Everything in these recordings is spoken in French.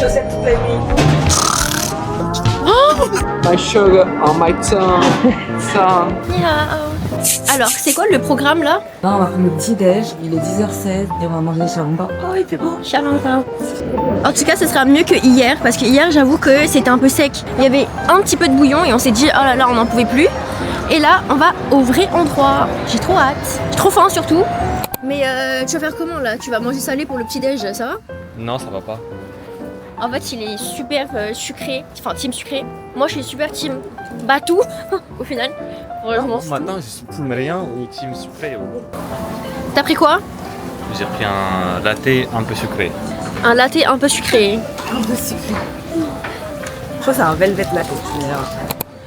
chaussettes toute la nuit. My sugar on my tongue. Alors, c'est quoi le programme là? Non, on va prendre le petit-déj, il est 10h16 et on va manger des xiaolongbao. Oh, il fait beau. Xiaolongbao. En tout cas, ce sera mieux que hier parce que hier, j'avoue que c'était un peu sec. Il y avait un petit peu de bouillon et on s'est dit, oh là là, on n'en pouvait plus. Et là, on va au vrai endroit. J'ai trop hâte. J'ai trop faim surtout. Mais tu vas faire comment là? Tu vas manger salé pour le petit-déj, ça va? Non, ça va pas. En fait, il est super sucré, enfin team sucré. Moi, je suis super team Batou au final. Franchement, Maintenant, je suis plus rien ou team sucré. t'as pris quoi? J'ai pris un latte un peu sucré. Un latte un peu sucré. Un peu sucré. Je crois que c'est un velvet latte.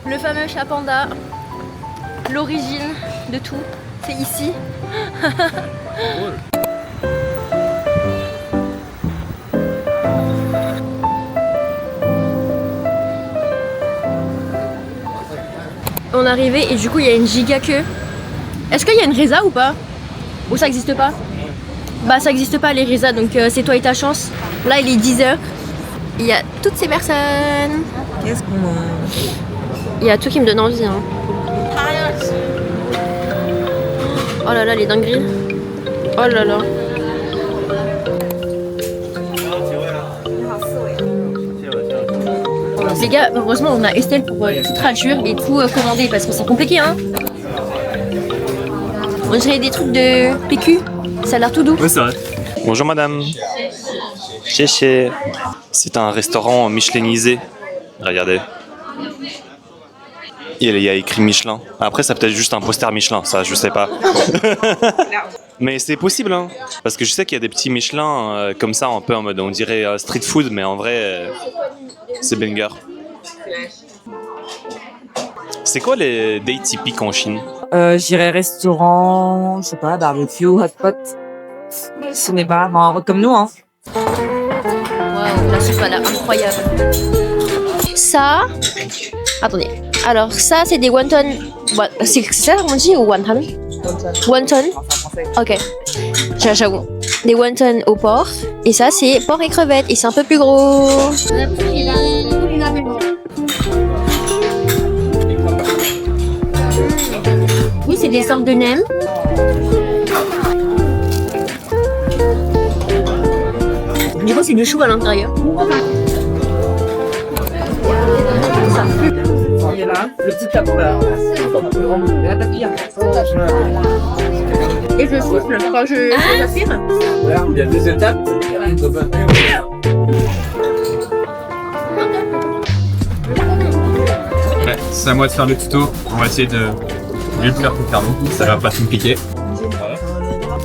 Le fameux chat panda. L'origine de tout, c'est ici. On est arrivé et du coup il y a une giga queue. Est-ce qu'il y a une Reza ou pas? Ou ça existe pas? Bah ça existe pas les Reza donc c'est toi et ta chance. Là il est 10h. Il y a toutes ces personnes. Qu'est-ce qu'on mange? Il y a tout qui me donne envie hein. Oh là là les dingueries. Oh là là. Les gars, heureusement on a Estelle pour tout traduire et tout commander parce que c'est compliqué hein. On dirait des trucs de PQ, ça a l'air tout doux. Oui, c'est vrai. Bonjour madame. Chéché. C'est un restaurant michelinisé. Regardez. Il y a écrit Michelin. Après, ça peut être juste un poster Michelin, ça, je sais pas. Mais c'est possible, hein. Parce que je sais qu'il y a des petits Michelin comme ça, un peu en mode, on dirait street food, mais en vrai, c'est banger. C'est quoi les dates typiques en Chine? J'irais restaurant, je sais pas, barbecue, hot pot. Ce n'est pas comme nous, hein. Waouh, la soupe a l'air incroyable. Ça, attendez. Alors ça c'est des wonton. C'est ça on dit ou wonton? Wonton. Ok. J'avoue. Des wontons au porc. Et ça c'est porc et crevettes et c'est un peu plus gros. Oui c'est des sortes de nems. Du coup c'est du chou à l'intérieur. Ça pue. Il est là, le petit tapeur. Et je souffle quand je l'aspire. Il y a 2 étapes. Ouais, c'est à moi de faire le tuto. On va essayer de mieux le faire pour faire beaucoup. Ça va pas se compliquer.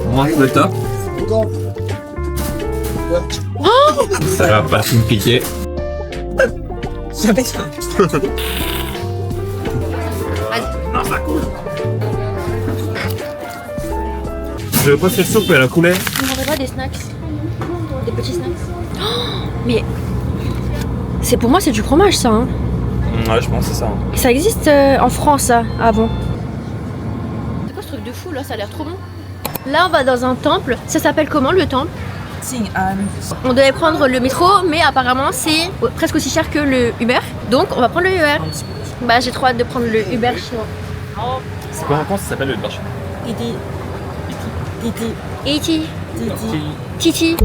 On mange le top. Ça va pas se compliquer. Jamais ça. Non, ça coule. Je pose cette soupe, elle a coulé. Vous n'aurez pas des snacks? Des petits snacks? Oh, mais c'est pour moi c'est du fromage ça hein. Ouais, je pense que c'est ça. Ça existe en France ça? Ah bon? C'est quoi ce truc de fou là? Ça a l'air trop bon. Là on va dans un temple. Ça s'appelle comment le temple? On devait prendre le métro mais apparemment c'est presque aussi cher que le Uber. Donc on va prendre le Uber. Bah j'ai trop hâte de prendre le Uber chinois. C'est quoi en France, ça s'appelle le Uber chinois? Iti. Titi.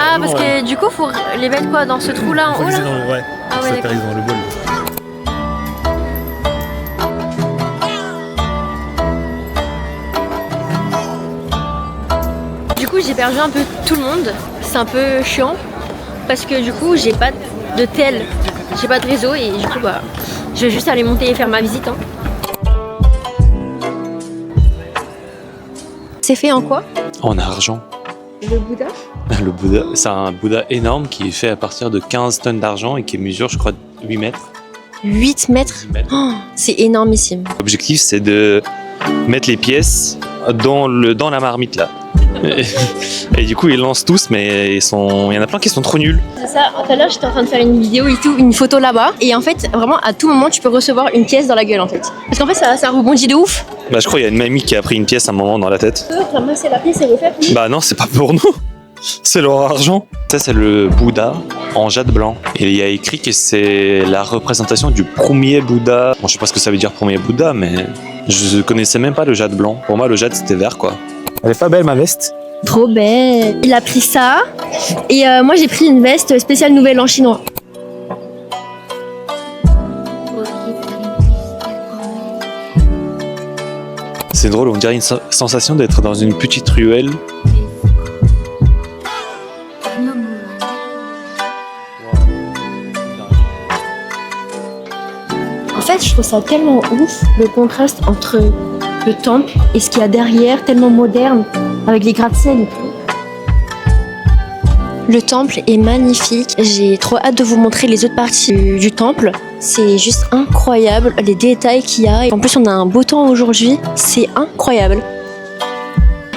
Ah parce que du coup faut les mettre quoi dans ce trou là en haut là? Ouais, Ah ouais, ça atterrit dans le bol. Du coup j'ai perdu un peu tout le monde. C'est un peu chiant parce que du coup j'ai pas de tel, j'ai pas de réseau et du coup bah je vais juste aller monter et faire ma visite hein. C'est fait en quoi? En argent. Le Bouddha? Le Bouddha, c'est un Bouddha énorme qui est fait à partir de 15 tonnes d'argent et qui mesure, je crois, 8 mètres. 8 mètres. Oh, c'est énormissime. L'objectif, c'est de mettre les pièces dans la marmite là. Et du coup, ils lancent tous, mais il y en a plein qui sont trop nuls. C'est ça, tout à l'heure j'étais en train de faire une vidéo et tout, une photo là-bas. Et en fait, vraiment, à tout moment, tu peux recevoir une pièce dans la gueule en fait. Parce qu'en fait, ça rebondit de ouf. Bah, je crois qu'il y a une mamie qui a pris une pièce à un moment dans la tête. Ramasser la pièce et refaire. Bah non, c'est pas pour nous. C'est leur argent. Ça, c'est le Bouddha en jade blanc. Et il y a écrit que c'est la représentation du premier Bouddha. Bon, je sais pas ce que ça veut dire premier Bouddha, mais je connaissais même pas le jade blanc. Pour moi, le jade, c'était vert, quoi. Elle est pas belle, ma veste? Trop belle. Il a pris ça. Et moi, j'ai pris une veste spéciale Nouvel An chinois. C'est drôle, on dirait une sensation d'être dans une petite ruelle. En fait, je trouve ça tellement ouf, le contraste entre le temple et ce qu'il y a derrière, tellement moderne, avec les gratte-ciel et tout. Le temple est magnifique. J'ai trop hâte de vous montrer les autres parties du temple. C'est juste incroyable, les détails qu'il y a. Et en plus, on a un beau temps aujourd'hui. C'est incroyable.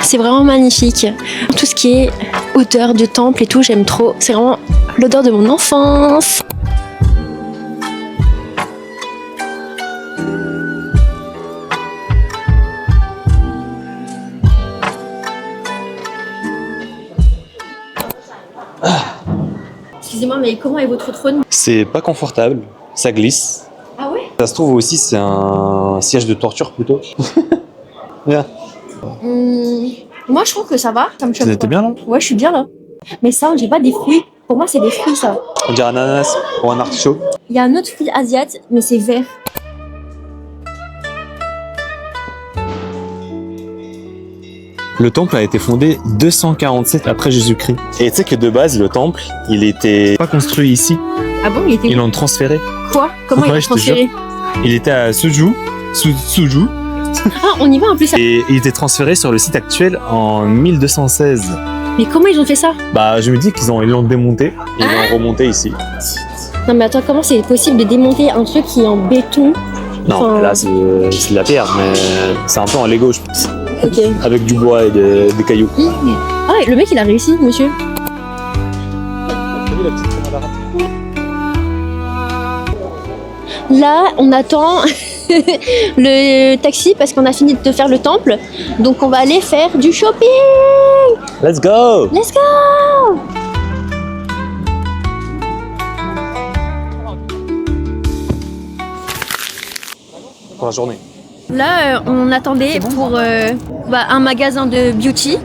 C'est vraiment magnifique. Tout ce qui est odeur de temple et tout, j'aime trop. C'est vraiment l'odeur de mon enfance. Excusez-moi, mais comment est votre trône? C'est pas confortable, ça glisse. Ah ouais? Ça se trouve aussi, c'est un siège de torture plutôt. Bien. Moi, je trouve que ça va. Ça me choque T'es pas. bien là? Ouais, je suis bien là. Mais ça, on dirait pas des fruits. Pour moi, c'est des fruits, ça. On dirait un ananas ou un artichaut. Il y a un autre fruit asiatique, mais c'est vert. Le temple a été fondé 247 après Jésus-Christ. Et tu sais que de base, le temple, il était pas construit ici. Ah bon, il était Ils l'ont transféré. quoi? Comment il Ouais, est je te transféré? Il était à Suju. Ah, on y va en plus. Et il était transféré sur le site actuel en 1216. Mais comment ils ont fait ça? Bah, je me dis qu'ils l'ont démonté. Ils l'ont remonté ici. Non, mais attends, comment c'est possible de démonter un truc qui est en béton? Non, Enfin, là, c'est de la pierre, mais c'est un peu en Lego, je pense. Ok. Avec du bois et des cailloux. Ah, le mec, il a réussi, monsieur. Là, on attend le taxi parce qu'on a fini de faire le temple. Donc, on va aller faire du shopping. Let's go! Let's go! Pour la journée. Là, on attendait pour un magasin de beauty.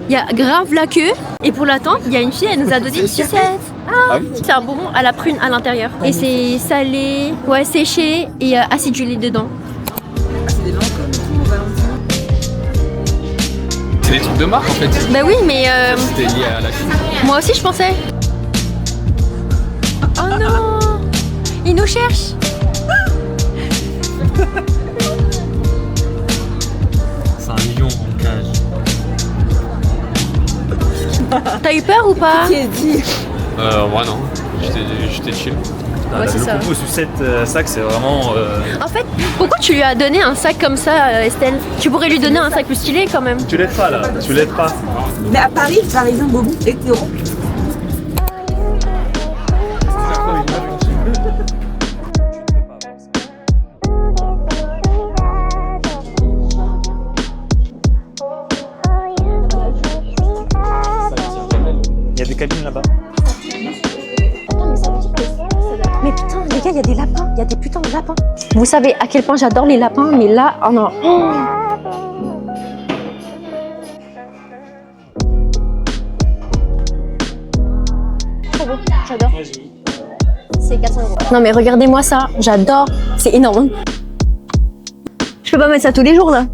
Il y a grave la queue. Et pour l'attente, il y a une fille, elle nous a donné une sucette. Ah, c'est un bonbon à la prune à l'intérieur. Et c'est salé, ouais, séché et acidulé dedans. C'est des trucs de marque en fait. Bah oui, mais C'était lié à la moi aussi je pensais. Oh non! Il nous cherche! C'est un lion en cage. T'as eu peur ou pas? Moi non. J'étais chill. Ouais, c'est ça. Le propos sur cette sac, c'est vraiment. En fait, pourquoi tu lui as donné un sac comme ça, Estelle? Tu pourrais lui donner un sac plus stylé quand même. Tu l'aides pas là, tu l'aides pas. Mais à Paris, par exemple, beaucoup hétéro. Il y a des cabines là-bas. Mais putain, les gars, il y a des lapins, il y a des putains de lapins. Vous savez à quel point j'adore les lapins, mais là, oh non. Oh. Trop beau, j'adore. C'est 400 €. Non mais regardez-moi ça, j'adore, c'est énorme. Je peux pas mettre ça tous les jours là.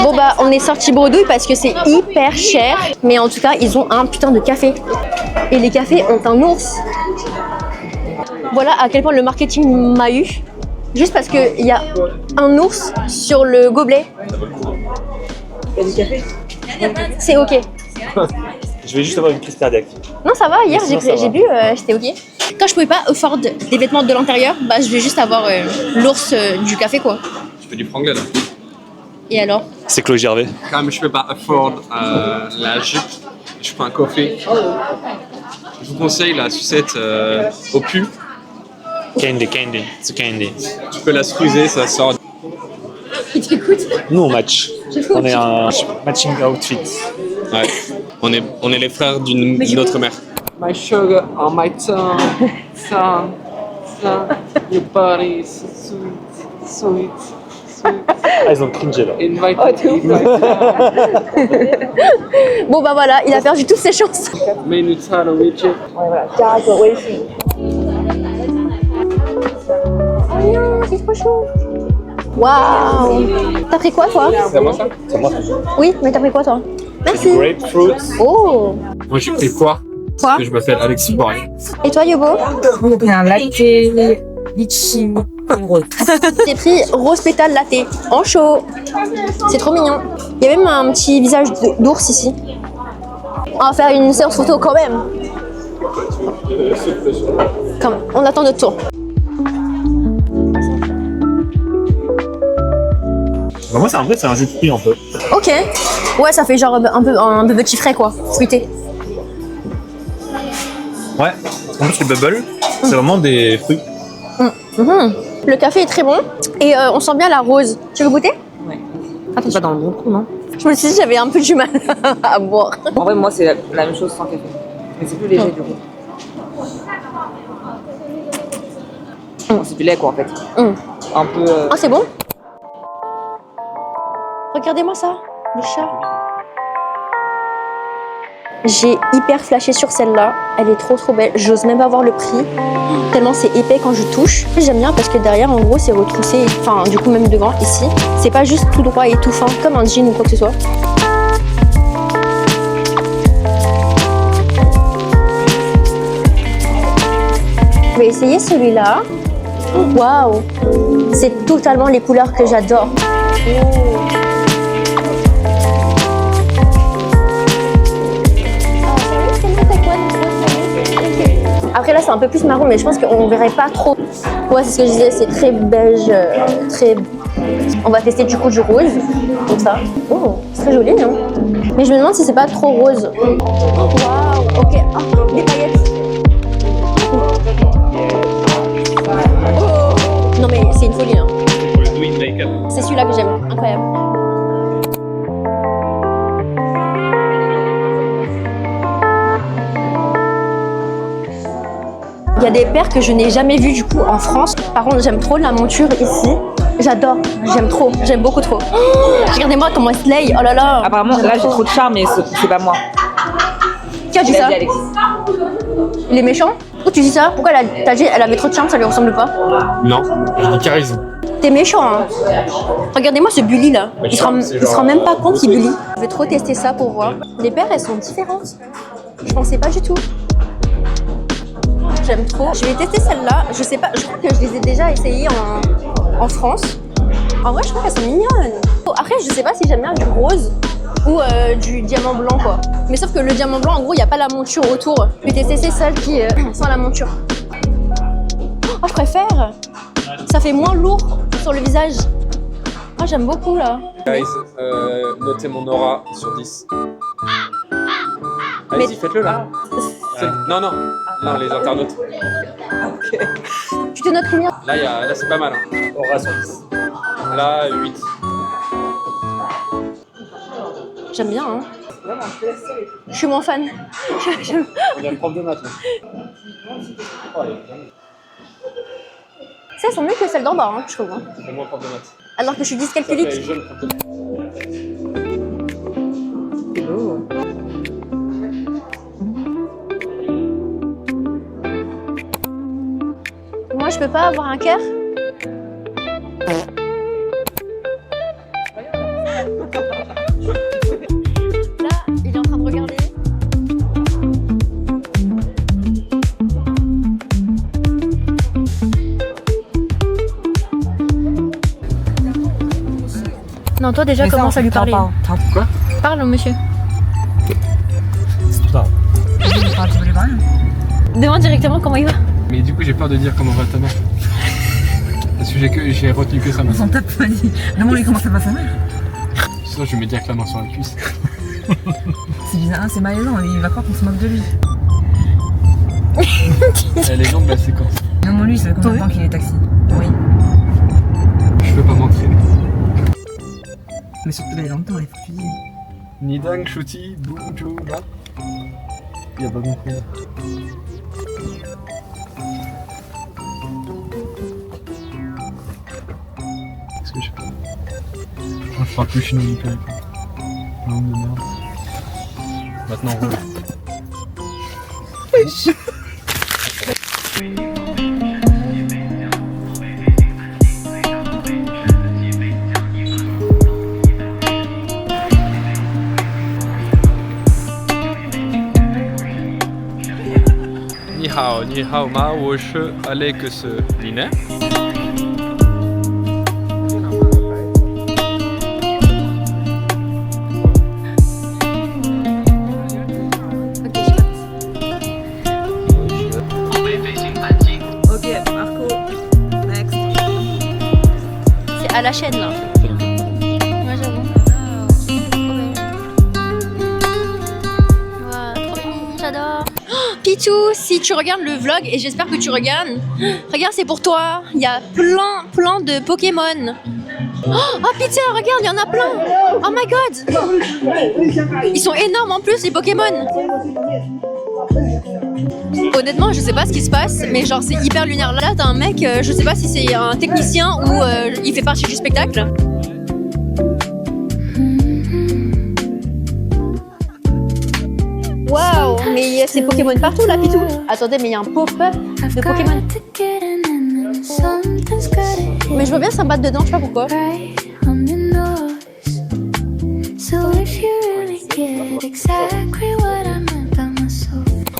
Bon bah on est sorti bredouille parce que c'est hyper cher, mais en tout cas ils ont un putain de café. Et les cafés ont un ours. Voilà à quel point le marketing m'a eu. Juste parce qu'il y a un ours sur le gobelet. C'est ok. Je vais juste avoir une crise cardiaque. Non, ça va, hier sinon, ça j'ai va. bu, j'étais ok. Quand je pouvais pas afford des vêtements de l'intérieur, bah je vais juste avoir l'ours du café quoi. Je fais du franglais là. Et alors? C'est Chloé Gervais. Comme je peux pas afford la jupe, je prends un café. Je vous conseille la sucette au pu. Candy, c'est candy. Tu peux la squeezer, ça sort. Il t'écoute? Nous, on match. On est un matching outfit. Ouais. On est les frères d'une autre mère. My sugar on my tongue, tongue, tongue. Your body is sweet, sweet, sweet. Ah, ils ont cringé là. Invite me. Bon bah voilà, il a perdu toutes ses chances. Menu Tano widget. 加个微信。哎呀，c'est trop chaud. Waouh. T'as pris quoi toi? C'est à moi ça? C'est moi. Oui, mais t'as pris quoi toi? Merci. Grapefruit. Oh. Moi j'ai pris poire. Quoi? Parce que je m'appelle Alexis Poirier. Et toi Yobo? Un latte, litchi, rose. J'ai pris rose pétale latte en chaud. C'est trop mignon. Il y a même un petit visage d'ours ici. On va faire une séance photo quand même. Quand même. On attend notre tour. Bah moi, en vrai, c'est un jus de fruits un peu. Ok. Ouais, ça fait genre un peu petit frais quoi, fruité. Ouais. En plus, les bubbles, c'est vraiment des fruits. Le café est très bon et on sent bien la rose. Tu veux goûter? Ouais. Ah, t'es pas dans le bon coup, non? Je me suis dit j'avais un peu du mal à boire. En vrai, moi, c'est la même chose sans café. Mais c'est plus léger du coup. Bon, c'est du lait quoi en fait. Un peu. Ah c'est bon? Regardez-moi ça, le chat. J'ai hyper flashé sur celle-là. Elle est trop belle. J'ose même pas voir le prix. Tellement c'est épais quand je touche. J'aime bien parce que derrière, en gros, c'est retroussé. Enfin, du coup, même devant, ici. C'est pas juste tout droit et tout fin, comme un jean ou quoi que ce soit. Je vais essayer celui-là. Waouh! C'est totalement les couleurs que j'adore. Après là c'est un peu plus marron mais je pense qu'on verrait pas trop. Ouais c'est ce que je disais, c'est très beige, très... On va tester du coup du rose, comme ça. Oh, c'est très joli non? Mais je me demande si c'est pas trop rose. Waouh, ok, ah, des paillettes. Oh. Non mais c'est une folie hein. C'est celui-là que j'aime, incroyable. Il y a des paires que je n'ai jamais vues du coup en France. Par contre, j'aime trop la monture ici. J'adore, j'aime trop, j'aime beaucoup trop. Oh, regardez-moi comment elle slay, oh là là. Apparemment, là, j'ai trop de charme, mais c'est pas moi. Qui a dit ça? Alexis. Il est méchant? Pourquoi tu dis ça? Pourquoi t'as dit elle avait trop de charme, ça lui ressemble pas? Non, je dis charisme. T'es méchant hein. Regardez-moi ce bully là. Il se rend même pas compte qu'il bully. Je vais trop tester ça pour voir. Les paires elles sont différentes. Je pensais pas du tout. J'aime trop. Je vais tester celle-là. Je sais pas, je crois que je les ai déjà essayées en France. En vrai, je trouve qu'elles sont mignonnes. Après, je sais pas si j'aime bien du rose ou du diamant blanc quoi. Mais sauf que le diamant blanc, en gros, il n'y a pas la monture autour. Je vais tester celle qui sans la monture. Oh, je préfère. Ça fait moins lourd sur le visage. Ah, j'aime beaucoup là. Guys, notez mon aura sur 10. Allez-y, faites-le là. Non, non, les internautes. Tu te notes combien? Là c'est pas mal. Hein. Aura sur 10. Là, 8. J'aime bien, hein. Je suis moins fan. On a le prof de maths. Ça, elles sont mieux que celles d'en bas, hein, je trouve. Hein. C'est moi prof de maths. Alors que je suis dyscalculique. Les jeunes profs de maths. C'est beau. Moi, je peux pas avoir un cœur? Là, il est en train de regarder. Non, toi déjà, commence à lui parler. Quoi? Parle au monsieur. Putain. j'ai pas rien. Demande directement comment il va. Mais du coup, j'ai peur de dire comment va ta mère. Parce que j'ai retenu que sa main. On s'en tape, vas-y. Demande-lui comment ça va sa mère. Sinon, je vais me dire que la main sur la cuisse. C'est bizarre, c'est malaisant, il va croire qu'on se moque de lui. Elle est longue la séquence. Non, moi lui, ça fait combien de temps qu'il est taxi? Oui. Je peux pas m'entraîner. Mais surtout là, il est longtemps, il faut que tu dises. Nidang, Shuti, Boum, Chou, là. Il y a pas compris. Qu'est-ce que je fais? Je parle plus chinois du tout. Langue de merde. Maintenant, roule. Oui. 你好吗？我是 Alex 你呢？ Ok, Marco, next. C'est à la chaîne là. Ouais, j'avoue. Trop belle. Wow, trop bien, j'adore. Oh, Pitou, si tu regardes le vlog, et j'espère que tu regardes, regarde, c'est pour toi. Il y a plein de Pokémon. Oh Peter, regarde, il y en a plein. Oh my god. Ils sont énormes en plus, les Pokémon. Honnêtement, je sais pas ce qui se passe, mais genre c'est hyper lunaire. Là, t'as un mec, je sais pas si c'est un technicien ou il fait partie du spectacle. Waouh, mais il y a ces Pokémon partout là, Pitou. Attendez, mais il y a un pop-up de Pokémon. Mais je vois bien ça me battre dedans, je sais pas pourquoi.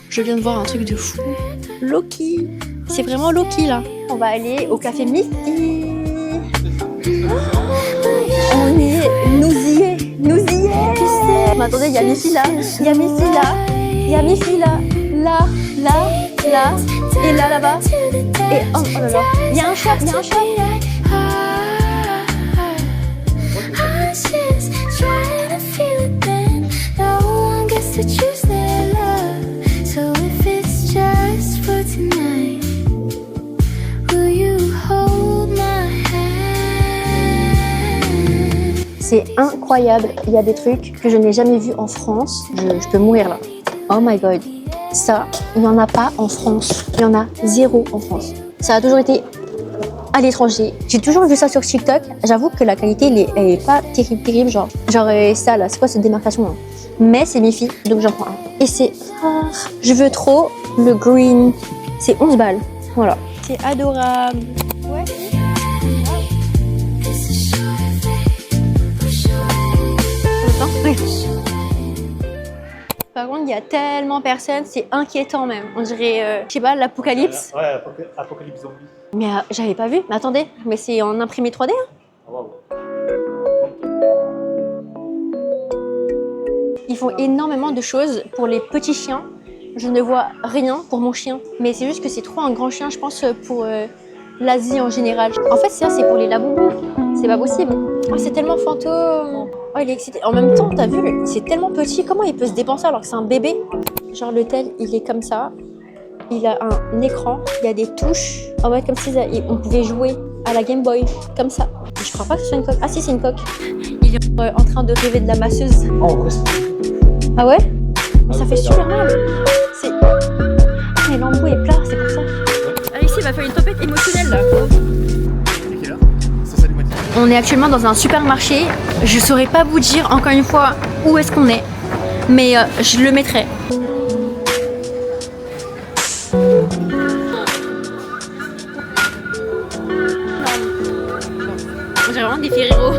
Je viens de voir un truc de fou. Loki. C'est vraiment Loki là. On va aller au café Misty. On est... Nous y est. Mais attendez, il y a Missy là. Il y a Missy là. Il y a Missy là. Là. Et là, là-bas. Et oh là là. Il y a un chat. C'est incroyable, il y a des trucs que je n'ai jamais vus en France. Je peux mourir là. Oh my god. Ça, il n'y en a pas en France. Il y en a zéro en France. Ça a toujours été à l'étranger. J'ai toujours vu ça sur TikTok. J'avoue que la qualité, elle est pas terrible. Genre ça là, c'est quoi cette démarcation là? Mais c'est mes filles, donc j'en prends un. Et c'est... Oh, je veux trop le green. C'est 11 balles. Voilà. C'est adorable. Ouais. Par contre, il y a tellement personne, c'est inquiétant même. On dirait, je sais pas, l'apocalypse. Ouais, apocalypse zombie. Mais j'avais pas vu. Mais attendez, mais c'est en imprimé 3D. Hein. Wow. Ils font énormément de choses pour les petits chiens. Je ne vois rien pour mon chien. Mais c'est juste que c'est trop un grand chien, je pense, pour l'Asie en général. En fait, ça, c'est pour les laboubous. C'est pas possible. Oh, c'est tellement fantôme. Oh, il est excité. En même temps, t'as vu, c'est tellement petit. Comment il peut se dépenser alors que c'est un bébé? Genre, l'hôtel, il est comme ça. Il a un écran. Il y a des touches. En mode comme si on pouvait jouer à la Game Boy. Comme ça. Je crois pas que ce soit une coque. Ah si, c'est une coque. Il est en train de rêver de la masseuse. Oh, ouais. Ah ouais? Mais ça fait super mal. C'est... Mais l'embout est plat, c'est pour ça. Alexis va faire une tempête émotionnelle là. On est actuellement dans un supermarché. Je saurais pas vous dire encore une fois où est-ce qu'on est, mais je le mettrai. On dirait vraiment des Ferrero.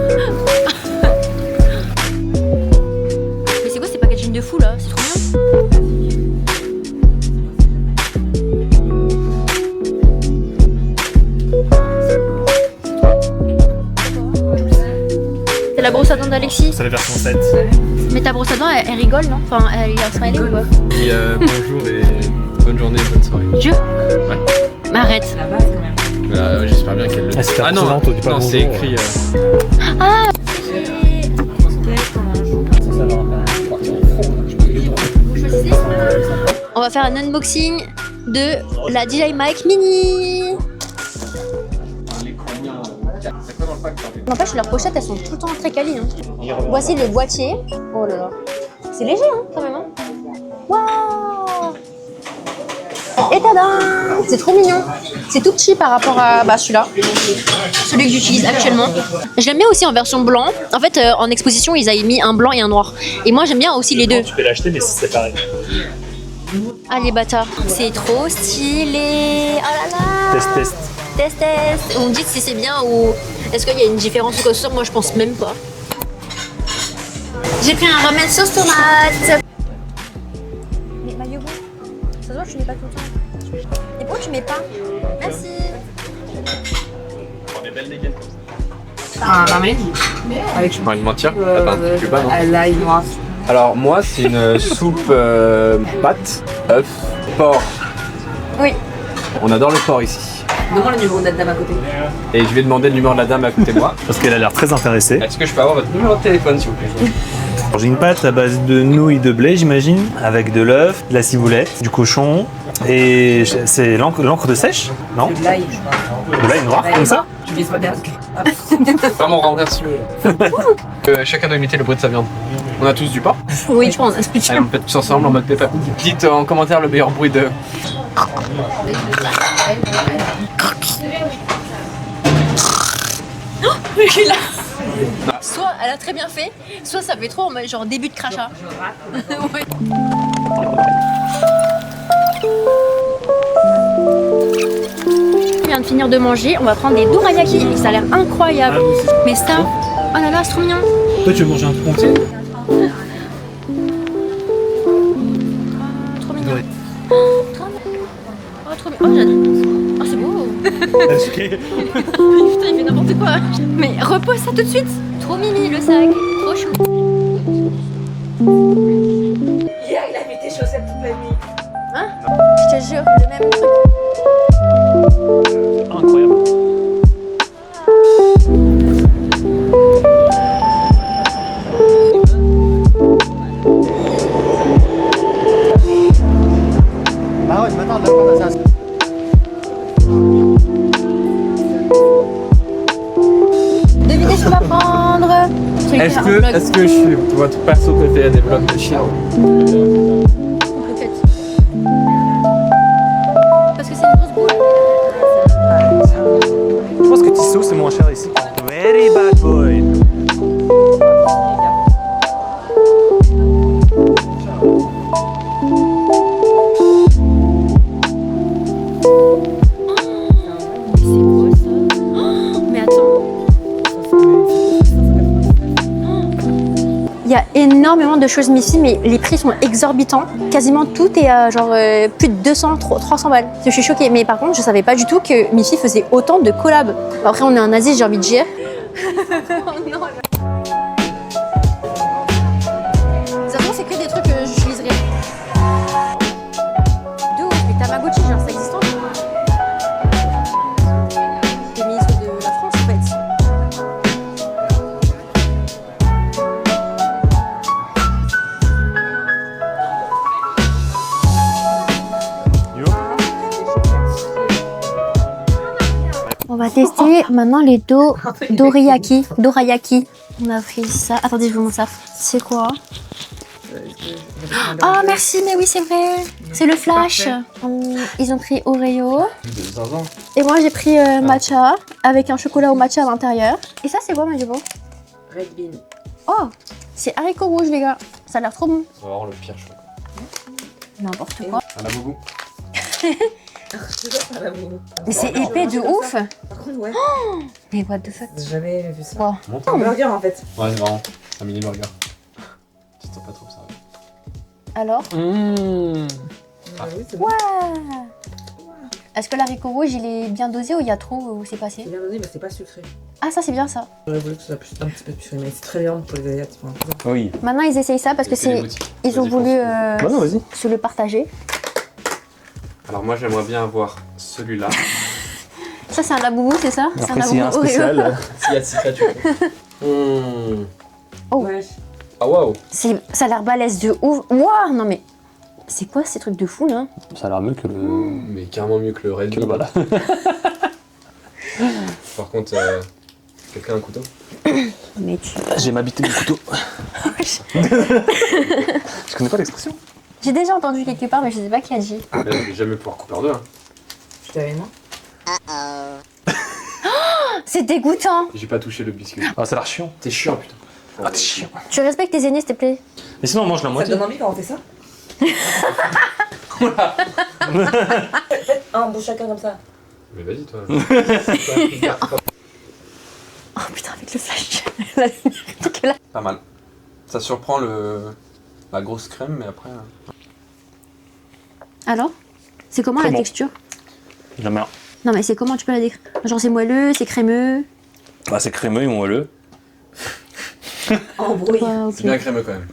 Mais c'est quoi ces packaging de fou là? C'est trop bien. La brosse à dents d'Alexis. C'est la version 7. Mais ta brosse à dents, elle rigole, non? Enfin, elle a smiley ou quoi? Et bonjour et bonne journée, bonne soirée. Jure? Ouais. Mais arrête. C'est la base quand même. J'espère bien qu'elle le Ah, c'est ta Ah non, présente, on dit pas non bonjour. c'est écrit. On va faire un unboxing de la DJI Mic Mini. N'empêche, leurs pochettes, elles sont tout le temps très quali. Hein. Voici le boîtier. Oh là là. C'est léger, hein, quand même. Hein. Waouh! Et tadam! C'est trop mignon. C'est tout petit par rapport à celui-là. Celui que j'utilise actuellement. Je l'aime bien aussi en version blanc. En fait, en exposition, ils avaient mis un blanc et un noir. Et moi, j'aime bien aussi les deux. Tu peux l'acheter, mais c'est séparé. Ah, les bâtards. C'est trop stylé. Oh là là! Test. Test. On me dit si c'est bien ou est-ce qu'il y a une différence ou quoi que ce soit. Moi, je pense même pas. J'ai pris un ramen sauce tomate. Mais ma yogourt, ça se voit que tu mets pas tout le temps. Et pourquoi tu mets pas? Merci. Un ramen avec J'ai pas envie de mentir. Attends, tu pas, non? à l'ail noir. Alors moi c'est une soupe pâte, œuf, porc. Oui. On adore le porc ici. Demande le numéro de la dame à côté. Et je vais demander le numéro de la dame à côté de moi. Parce qu'elle a l'air très intéressée. Est-ce que je peux avoir votre numéro de téléphone s'il vous plaît? J'ai une pâte à base de nouilles de blé, j'imagine, avec de l'œuf, de la ciboulette, du cochon. Et c'est l'encre de sèche, non? De l'ail, je crois. De l'ail noir, comme ça? Tu vises pas bien. Vraiment renverse chacun doit imiter le bruit de sa viande. On a tous du porc. Oui, je pense. Allez, on peut tous ensemble en mode Peppa Pig. Dites en commentaire le meilleur bruit de... Soit elle a très bien fait, soit ça fait trop en mode genre début de crachat. Ouais. On vient de finir de manger, on va prendre des dorayaki, ça a l'air incroyable. Mais ça, oh là là, c'est trop mignon. Toi, tu veux manger un truc entier? Trop mignon. Oh, trop mignon. Oh, j'adore. Oh, c'est beau. Putain, il fait n'importe quoi. Mais repose ça tout de suite. Trop mimi le sac. Trop chou. Hier, il a mis tes chaussettes toute la nuit. Hein? Je te jure, le même truc. Incroyable. Devinez ce qu'on va prendre. Est-ce que je suis votre perso préféré des vlogs de chien? Peut-être. Parce que c'est une grosse boule. Je pense que Tissot, c'est moins cher ici. Very bad boy. C'est beau ça. Oh, mais attends. Il y a énormément de choses ici, mais les prix sont exorbitants. Quasiment tout est à genre plus de 200, 300 balles. Je suis choquée. Mais par contre, je savais pas du tout que Miffy faisait autant de collabs. Après, on est en Asie, j'ai envie de dire. Oh non. Ça se trouve, c'est que des trucs que j'utiliserai. De ouf, les Tamagotchi, genre ça existe encore. Des ministres de la France en fait. On va tester maintenant les dorayaki. On a pris ça. Attendez, je vous montre ça. C'est quoi? Ah merci, mais oui c'est vrai. C'est le flash. Ils ont pris Oreo. Et moi j'ai pris matcha avec un chocolat au matcha à l'intérieur. Et ça c'est quoi ma Jobo? Red bean. Oh, c'est haricots rouges les gars. Ça a l'air trop bon. C'est vraiment le pire choix. N'importe quoi. Un abougou. Mais c'est épais de ouf. Par contre, ouais. Mais what the fuck. J'ai jamais vu ça. Wow. Un burger en fait. Ouais, c'est marrant. C'est un mini burger. Tu t'en pas trop ça. Alors? Ah oui, c'est bon. Ouais. Est-ce que l'haricot rouge, il est bien dosé ou il y a trop ou c'est passé? C'est bien donné, mais c'est pas sucré. Ah, ça, c'est bien ça. J'aurais voulu que ce soit un petit peu plus sucré, mais c'est très bien pour les Asiatiques. Oui. Maintenant, ils essayent ça parce que C'est les c'est. boutiques. Ils ont Vas-y, voulu Bah non, vas-y. se le partager. Alors moi j'aimerais bien avoir celui-là. Ça, c'est un laboubou, c'est ça? C'est Après, s'il y a un laboubou Oreo. spécial. S'il y a de secret, tu veux. Oh. Ouais. Ah waouh. Ça a l'air balèze de ouf. Waouh, non mais. C'est quoi ces trucs de fou là? Ça a l'air mieux que le. Mais carrément mieux que le Red Que Bull. voilà. Par contre, quelqu'un a un couteau? Mais tu. J'ai ma bite et mon couteau. Je connais pas l'expression. J'ai déjà entendu quelque part, mais je sais pas qui a dit. Là, je vais jamais pouvoir couper en deux. Hein. Tu t'avais une main? C'est dégoûtant. J'ai pas touché le biscuit. Ah, ça a l'air chiant. T'es chiant putain. Ah, t'es chiant. Tu respectes tes aînés, s'il te plaît. Mais sinon, on mange la Ça te moitié. donne envie quand on fait ça? Un bout chacun comme ça. Mais vas-y toi. Oh putain, avec le flash. La lumière qui est là. Pas mal. Ça surprend la grosse crème, mais après. Alors? C'est comment Très la bon. texture? J'aime bien. Non, mais c'est comment tu peux la décrire? Genre, c'est moelleux, c'est crémeux. Ah, c'est crémeux et moelleux. En bruit. Ouais, ok. C'est bien crémeux quand même.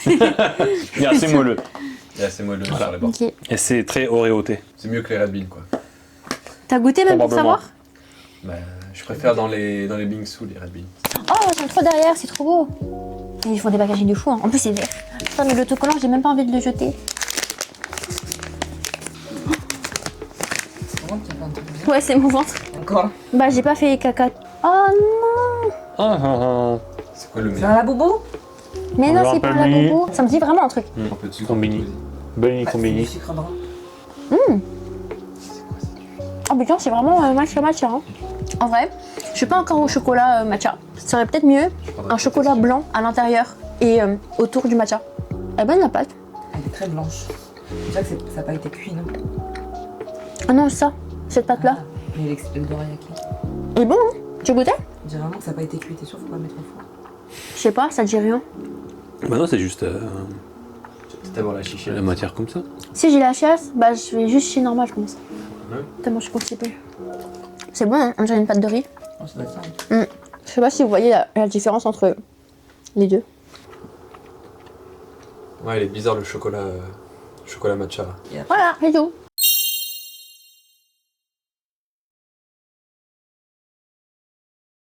Il est assez moelleux. Et assez moelleux sur les bords. Ok. Et c'est très oréoté. C'est mieux que les Red Bull quoi. T'as goûté même pour Probablement. savoir? Bah, je préfère dans les bingsus les Red Bull. Oh, j'aime trop derrière, c'est trop beau. Et ils font des packaging de fou. Hein. En plus, c'est vert. Putain, mais l'autocollant, j'ai même pas envie de le jeter. C'est vraiment qu'il y a plein de trucs bizarres. Ouais, c'est mon ventre. Encore. Bah, j'ai pas fait caca. Oh non! Ah, ah, ah. C'est quoi le C'est meilleur? un labobo? Mais On non, lui c'est pas rappelle la lui. bobo. Ça me dit vraiment un truc. Un peu de sucre. Combini. Benny Bah, c'est du Combini. sucre brun. Oh putain, c'est vraiment matcha matcha. Hein. En vrai, je suis pas encore au chocolat matcha. Ça serait peut-être mieux un chocolat blanc à l'intérieur et autour du matcha. Elle est bonne la pâte. Elle est très blanche. Déjà que ça n'a pas été cuit, non? Ah non, ça, cette pâte là. Mais le dorayaki. Elle est bon, hein? Tu goûtais? On dirait vraiment que ça n'a pas été cuit. T'es sûr, faut pas le mettre au four? Je sais pas, ça te dit rien. Bah non, c'est juste C'est d'abord la chicha. la matière comme ça. Si j'ai la chiasse, bah je vais juste chez normal, je pense. Ouais. Tellement je suis constipée. C'est bon, hein, on dirait une pâte de riz. Oh, ça doit être ça. Je sais pas si vous voyez la différence entre les deux. Ouais, il est bizarre le chocolat matcha. Voilà, c'est tout.